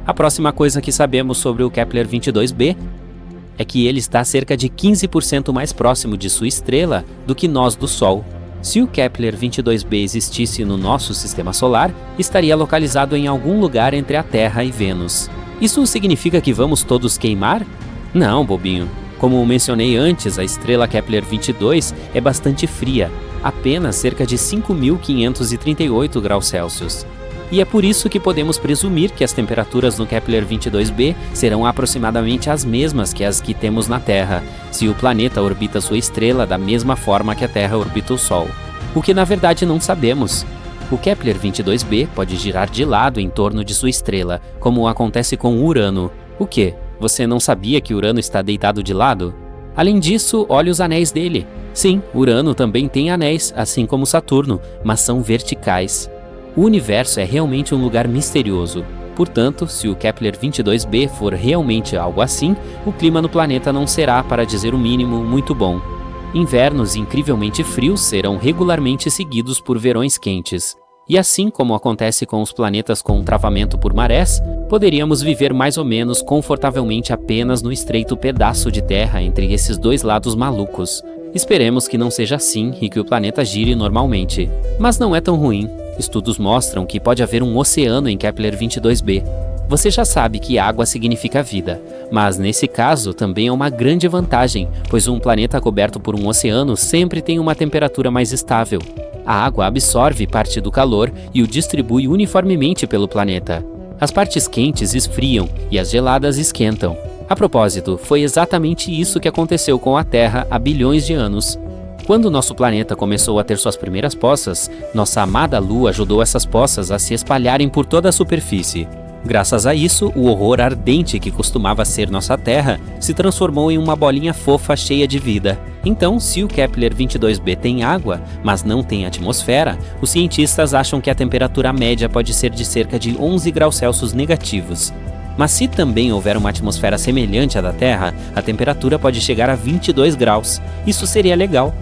A próxima coisa que sabemos sobre o Kepler-22b é que ele está cerca de 15% mais próximo de sua estrela do que nós do Sol. Se o Kepler-22b existisse no nosso sistema solar, estaria localizado em algum lugar entre a Terra e Vênus. Isso significa que vamos todos queimar? Não, bobinho. Como mencionei antes, a estrela Kepler-22 é bastante fria, apenas cerca de 5.538 graus Celsius. E é por isso que podemos presumir que as temperaturas no Kepler-22b serão aproximadamente as mesmas que as que temos na Terra, se o planeta orbita sua estrela da mesma forma que a Terra orbita o Sol. O que na verdade não sabemos. O Kepler-22b pode girar de lado em torno de sua estrela, como acontece com Urano. O quê? Você não sabia que Urano está deitado de lado? Além disso, olhe os anéis dele. Sim, Urano também tem anéis, assim como Saturno, mas são verticais. O universo é realmente um lugar misterioso. Portanto, se o Kepler-22b for realmente algo assim, o clima no planeta não será, para dizer o mínimo, muito bom. Invernos incrivelmente frios serão regularmente seguidos por verões quentes. E assim como acontece com os planetas com travamento por marés, poderíamos viver mais ou menos confortavelmente apenas no estreito pedaço de terra entre esses dois lados malucos. Esperemos que não seja assim e que o planeta gire normalmente. Mas não é tão ruim. Estudos mostram que pode haver um oceano em Kepler-22b. Você já sabe que água significa vida, mas nesse caso também é uma grande vantagem, pois um planeta coberto por um oceano sempre tem uma temperatura mais estável. A água absorve parte do calor e o distribui uniformemente pelo planeta. As partes quentes esfriam e as geladas esquentam. A propósito, foi exatamente isso que aconteceu com a Terra há bilhões de anos. Quando nosso planeta começou a ter suas primeiras poças, nossa amada Lua ajudou essas poças a se espalharem por toda a superfície. Graças a isso, o horror ardente que costumava ser nossa Terra se transformou em uma bolinha fofa cheia de vida. Então, se o Kepler-22b tem água, mas não tem atmosfera, os cientistas acham que a temperatura média pode ser de cerca de 11 graus Celsius negativos. Mas se também houver uma atmosfera semelhante à da Terra, a temperatura pode chegar a 22 graus. Isso seria legal.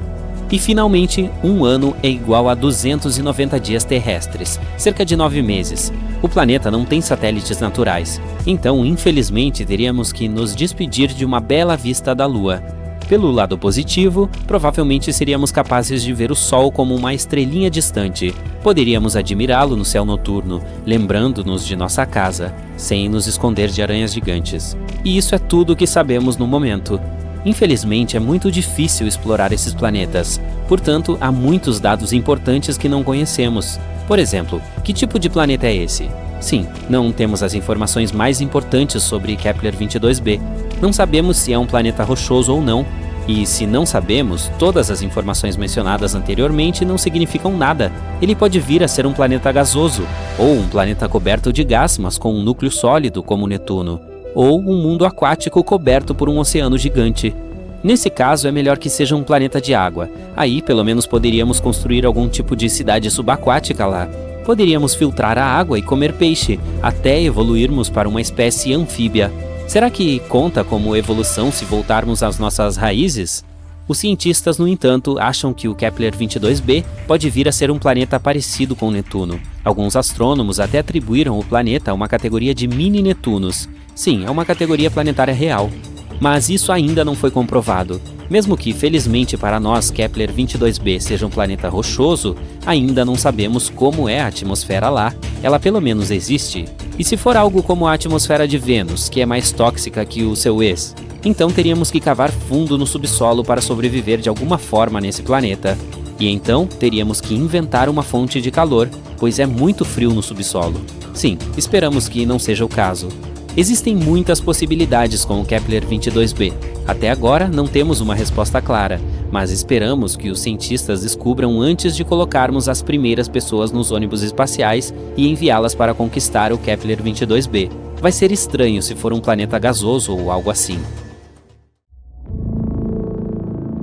E finalmente, um ano é igual a 290 dias terrestres, cerca de 9 meses. O planeta não tem satélites naturais, então infelizmente teríamos que nos despedir de uma bela vista da Lua. Pelo lado positivo, provavelmente seríamos capazes de ver o Sol como uma estrelinha distante. Poderíamos admirá-lo no céu noturno, lembrando-nos de nossa casa, sem nos esconder de aranhas gigantes. E isso é tudo o que sabemos no momento. Infelizmente, é muito difícil explorar esses planetas, portanto, há muitos dados importantes que não conhecemos. Por exemplo, que tipo de planeta é esse? Sim, não temos as informações mais importantes sobre Kepler-22b. Não sabemos se é um planeta rochoso ou não, e se não sabemos, todas as informações mencionadas anteriormente não significam nada. Ele pode vir a ser um planeta gasoso, ou um planeta coberto de gás, mas com um núcleo sólido como Netuno, ou um mundo aquático coberto por um oceano gigante. Nesse caso, é melhor que seja um planeta de água. Aí, pelo menos, poderíamos construir algum tipo de cidade subaquática lá. Poderíamos filtrar a água e comer peixe, até evoluirmos para uma espécie anfíbia. Será que conta como evolução se voltarmos às nossas raízes? Os cientistas, no entanto, acham que o Kepler-22b pode vir a ser um planeta parecido com Netuno. Alguns astrônomos até atribuíram o planeta a uma categoria de mini-Netunos. Sim, é uma categoria planetária real. Mas isso ainda não foi comprovado. Mesmo que, felizmente para nós, Kepler-22b seja um planeta rochoso, ainda não sabemos como é a atmosfera lá. Ela pelo menos existe. E se for algo como a atmosfera de Vênus, que é mais tóxica que o seu ex, então teríamos que cavar fundo no subsolo para sobreviver de alguma forma nesse planeta. E então teríamos que inventar uma fonte de calor, pois é muito frio no subsolo. Sim, esperamos que não seja o caso. Existem muitas possibilidades com o Kepler-22b. Até agora não temos uma resposta clara, mas esperamos que os cientistas descubram antes de colocarmos as primeiras pessoas nos ônibus espaciais e enviá-las para conquistar o Kepler-22b. Vai ser estranho se for um planeta gasoso ou algo assim.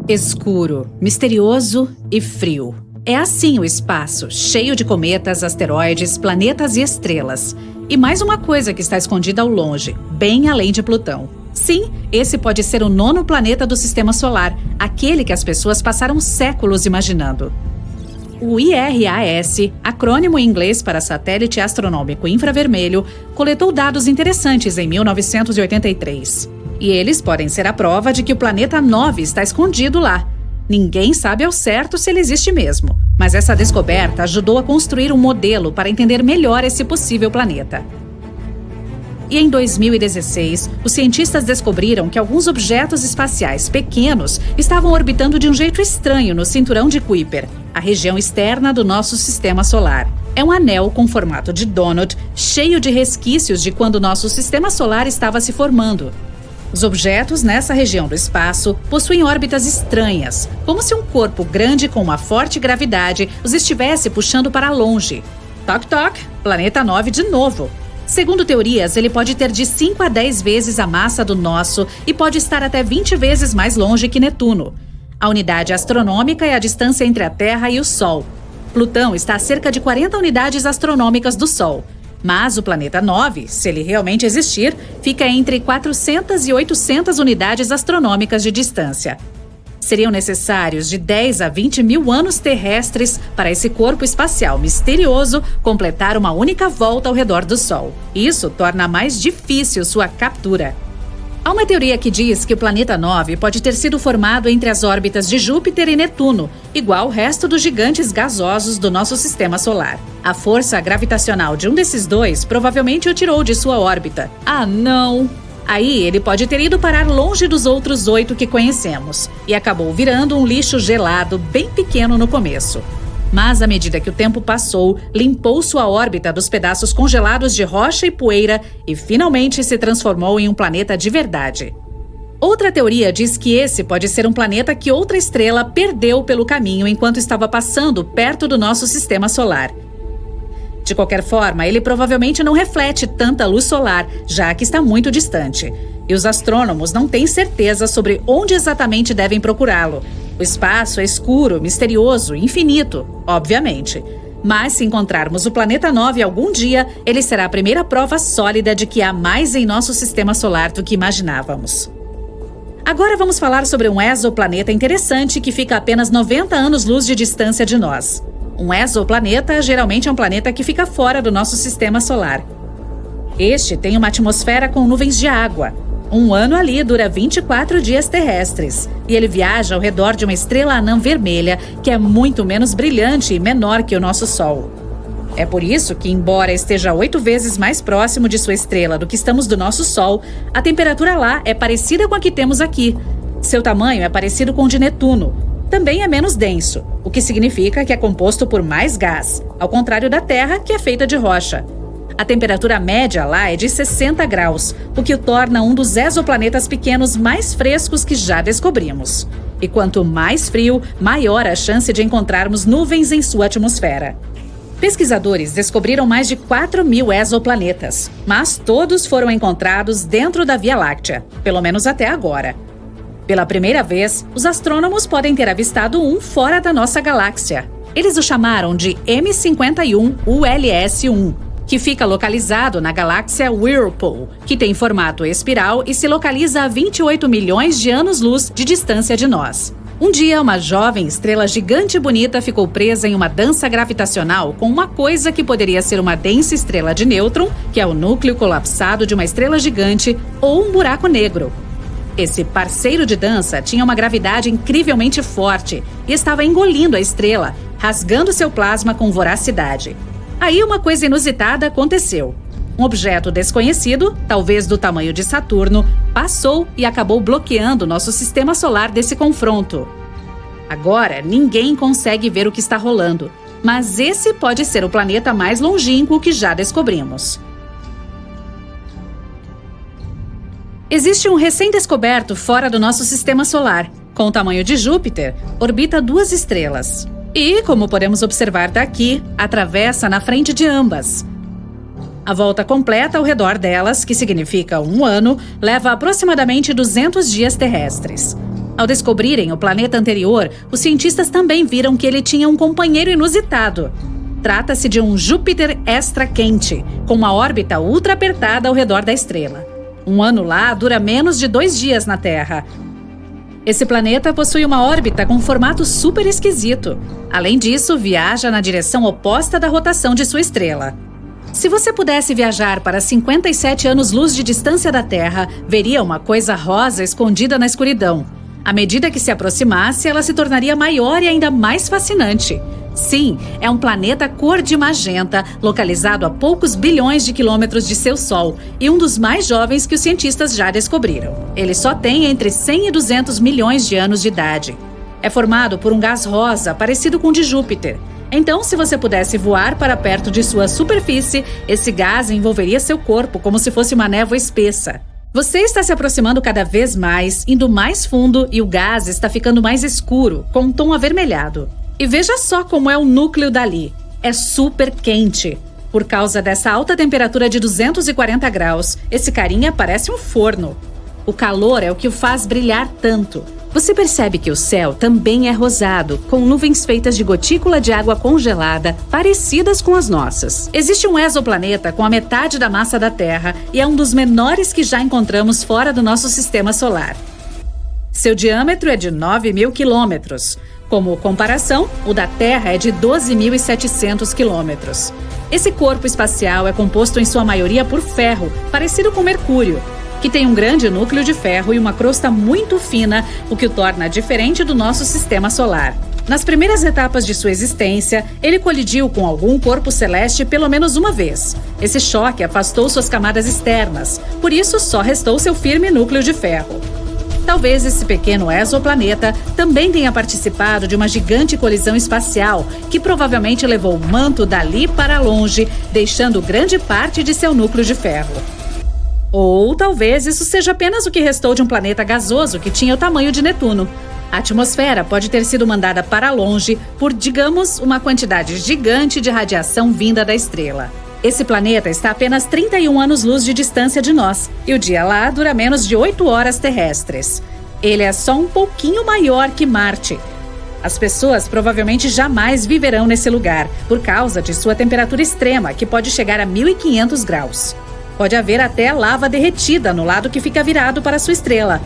Escuro, misterioso e frio. É assim o espaço, cheio de cometas, asteroides, planetas e estrelas. E mais uma coisa que está escondida ao longe, bem além de Plutão. Sim, esse pode ser o 9º planeta do Sistema Solar, aquele que as pessoas passaram séculos imaginando. O IRAS, acrônimo em inglês para Satélite Astronômico Infravermelho, coletou dados interessantes em 1983. E eles podem ser a prova de que o planeta 9 está escondido lá. Ninguém sabe ao certo se ele existe mesmo, mas essa descoberta ajudou a construir um modelo para entender melhor esse possível planeta. E em 2016, os cientistas descobriram que alguns objetos espaciais pequenos estavam orbitando de um jeito estranho no cinturão de Kuiper, a região externa do nosso sistema solar. É um anel com formato de donut, cheio de resquícios de quando nosso sistema solar estava se formando. Os objetos nessa região do espaço possuem órbitas estranhas, como se um corpo grande com uma forte gravidade os estivesse puxando para longe. Toc toc, planeta 9 de novo. Segundo teorias, ele pode ter de 5 a 10 vezes a massa do nosso e pode estar até 20 vezes mais longe que Netuno. A unidade astronômica é a distância entre a Terra e o Sol. Plutão está a cerca de 40 unidades astronômicas do Sol. Mas o planeta 9, se ele realmente existir, fica entre 400 e 800 unidades astronômicas de distância. Seriam necessários de 10 a 20 mil anos terrestres para esse corpo espacial misterioso completar uma única volta ao redor do Sol. Isso torna mais difícil sua captura. Há uma teoria que diz que o planeta 9 pode ter sido formado entre as órbitas de Júpiter e Netuno, igual o resto dos gigantes gasosos do nosso sistema solar. A força gravitacional de um desses dois provavelmente o tirou de sua órbita. Ah, não! Aí ele pode ter ido parar longe dos outros 8 que conhecemos e acabou virando um lixo gelado bem pequeno no começo. Mas à medida que o tempo passou, limpou sua órbita dos pedaços congelados de rocha e poeira e finalmente se transformou em um planeta de verdade. Outra teoria diz que esse pode ser um planeta que outra estrela perdeu pelo caminho enquanto estava passando perto do nosso sistema solar. De qualquer forma, ele provavelmente não reflete tanta luz solar, já que está muito distante. E os astrônomos não têm certeza sobre onde exatamente devem procurá-lo. O espaço é escuro, misterioso, infinito, obviamente. Mas se encontrarmos o planeta 9 algum dia, ele será a primeira prova sólida de que há mais em nosso sistema solar do que imaginávamos. Agora vamos falar sobre um exoplaneta interessante que fica a apenas 90 anos-luz de distância de nós. Um exoplaneta geralmente é um planeta que fica fora do nosso sistema solar. Este tem uma atmosfera com nuvens de água. Um ano ali dura 24 dias terrestres. E ele viaja ao redor de uma estrela anã vermelha que é muito menos brilhante e menor que o nosso Sol. É por isso que, embora esteja 8 vezes mais próximo de sua estrela do que estamos do nosso Sol, a temperatura lá é parecida com a que temos aqui. Seu tamanho é parecido com o de Netuno. Também é menos denso, o que significa que é composto por mais gás, ao contrário da Terra, que é feita de rocha. A temperatura média lá é de 60 graus, o que o torna um dos exoplanetas pequenos mais frescos que já descobrimos. E quanto mais frio, maior a chance de encontrarmos nuvens em sua atmosfera. Pesquisadores descobriram mais de 4.000 exoplanetas, mas todos foram encontrados dentro da Via Láctea, pelo menos até agora. Pela primeira vez, os astrônomos podem ter avistado um fora da nossa galáxia. Eles o chamaram de M51 ULS-1, que fica localizado na galáxia Whirlpool, que tem formato espiral e se localiza a 28 milhões de anos-luz de distância de nós. Um dia, uma jovem estrela gigante e bonita ficou presa em uma dança gravitacional com uma coisa que poderia ser uma densa estrela de nêutron, que é o núcleo colapsado de uma estrela gigante, ou um buraco negro. Esse parceiro de dança tinha uma gravidade incrivelmente forte e estava engolindo a estrela, rasgando seu plasma com voracidade. Aí uma coisa inusitada aconteceu. Um objeto desconhecido, talvez do tamanho de Saturno, passou e acabou bloqueando nosso sistema solar desse confronto. Agora, ninguém consegue ver o que está rolando, mas esse pode ser o planeta mais longínquo que já descobrimos. Existe um recém-descoberto fora do nosso sistema solar. Com o tamanho de Júpiter, orbita 2 estrelas. E, como podemos observar daqui, atravessa na frente de ambas. A volta completa ao redor delas, que significa 1 ano, leva aproximadamente 200 dias terrestres. Ao descobrirem o planeta anterior, os cientistas também viram que ele tinha um companheiro inusitado. Trata-se de um Júpiter extra quente, com uma órbita ultra apertada ao redor da estrela. 1 ano lá dura menos de 2 dias na Terra. Esse planeta possui uma órbita com um formato super esquisito. Além disso, viaja na direção oposta da rotação de sua estrela. Se você pudesse viajar para 57 anos-luz de distância da Terra, veria uma coisa rosa escondida na escuridão. À medida que se aproximasse, ela se tornaria maior e ainda mais fascinante. Sim, é um planeta cor de magenta, localizado a poucos bilhões de quilômetros de seu Sol e um dos mais jovens que os cientistas já descobriram. Ele só tem entre 100 e 200 milhões de anos de idade. É formado por um gás rosa parecido com o de Júpiter. Então, se você pudesse voar para perto de sua superfície, esse gás envolveria seu corpo como se fosse uma névoa espessa. Você está se aproximando cada vez mais, indo mais fundo e o gás está ficando mais escuro, com um tom avermelhado. E veja só como é o núcleo dali. É super quente. Por causa dessa alta temperatura de 240 graus, esse carinha parece um forno. O calor é o que o faz brilhar tanto. Você percebe que o céu também é rosado, com nuvens feitas de gotícula de água congelada, parecidas com as nossas. Existe um exoplaneta com a metade da massa da Terra e é um dos menores que já encontramos fora do nosso sistema solar. Seu diâmetro é de 9.000 quilômetros. Como comparação, o da Terra é de 12.700 quilômetros. Esse corpo espacial é composto em sua maioria por ferro, parecido com Mercúrio, que tem um grande núcleo de ferro e uma crosta muito fina, o que o torna diferente do nosso sistema solar. Nas primeiras etapas de sua existência, ele colidiu com algum corpo celeste pelo menos uma vez. Esse choque afastou suas camadas externas, por isso só restou seu firme núcleo de ferro. Talvez esse pequeno exoplaneta também tenha participado de uma gigante colisão espacial que provavelmente levou o manto dali para longe, deixando grande parte de seu núcleo de ferro. Ou talvez isso seja apenas o que restou de um planeta gasoso que tinha o tamanho de Netuno. A atmosfera pode ter sido mandada para longe por, digamos, uma quantidade gigante de radiação vinda da estrela. Esse planeta está a apenas 31 anos-luz de distância de nós, e o dia lá dura menos de 8 horas terrestres. Ele é só um pouquinho maior que Marte. As pessoas provavelmente jamais viverão nesse lugar, por causa de sua temperatura extrema, que pode chegar a 1.500 graus. Pode haver até lava derretida no lado que fica virado para sua estrela.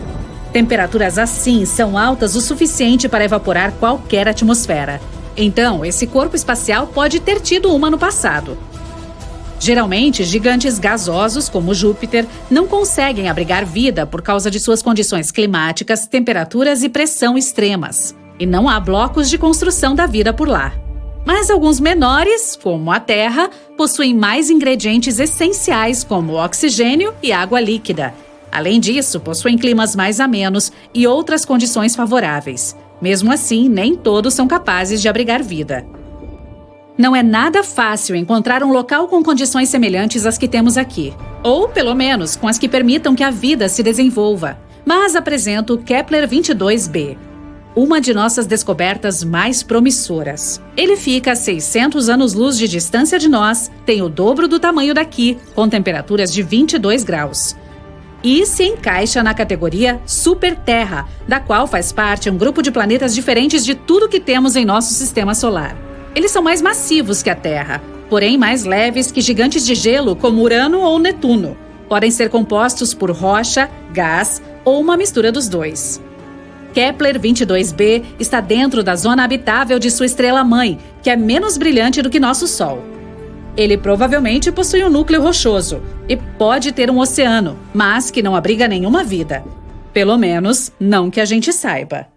Temperaturas assim são altas o suficiente para evaporar qualquer atmosfera. Então, esse corpo espacial pode ter tido uma no passado. Geralmente, gigantes gasosos, como Júpiter, não conseguem abrigar vida por causa de suas condições climáticas, temperaturas e pressão extremas. E não há blocos de construção da vida por lá. Mas alguns menores, como a Terra, possuem mais ingredientes essenciais, como oxigênio e água líquida. Além disso, possuem climas mais amenos e outras condições favoráveis. Mesmo assim, nem todos são capazes de abrigar vida. Não é nada fácil encontrar um local com condições semelhantes às que temos aqui. Ou, pelo menos, com as que permitam que a vida se desenvolva. Mas apresento o Kepler-22b, uma de nossas descobertas mais promissoras. Ele fica a 600 anos-luz de distância de nós, tem o dobro do tamanho daqui, com temperaturas de 22 graus. E se encaixa na categoria Super-Terra, da qual faz parte um grupo de planetas diferentes de tudo que temos em nosso sistema solar. Eles são mais massivos que a Terra, porém mais leves que gigantes de gelo como Urano ou Netuno. Podem ser compostos por rocha, gás ou uma mistura dos dois. Kepler-22b está dentro da zona habitável de sua estrela-mãe, que é menos brilhante do que nosso Sol. Ele provavelmente possui um núcleo rochoso e pode ter um oceano, mas que não abriga nenhuma vida. Pelo menos, não que a gente saiba.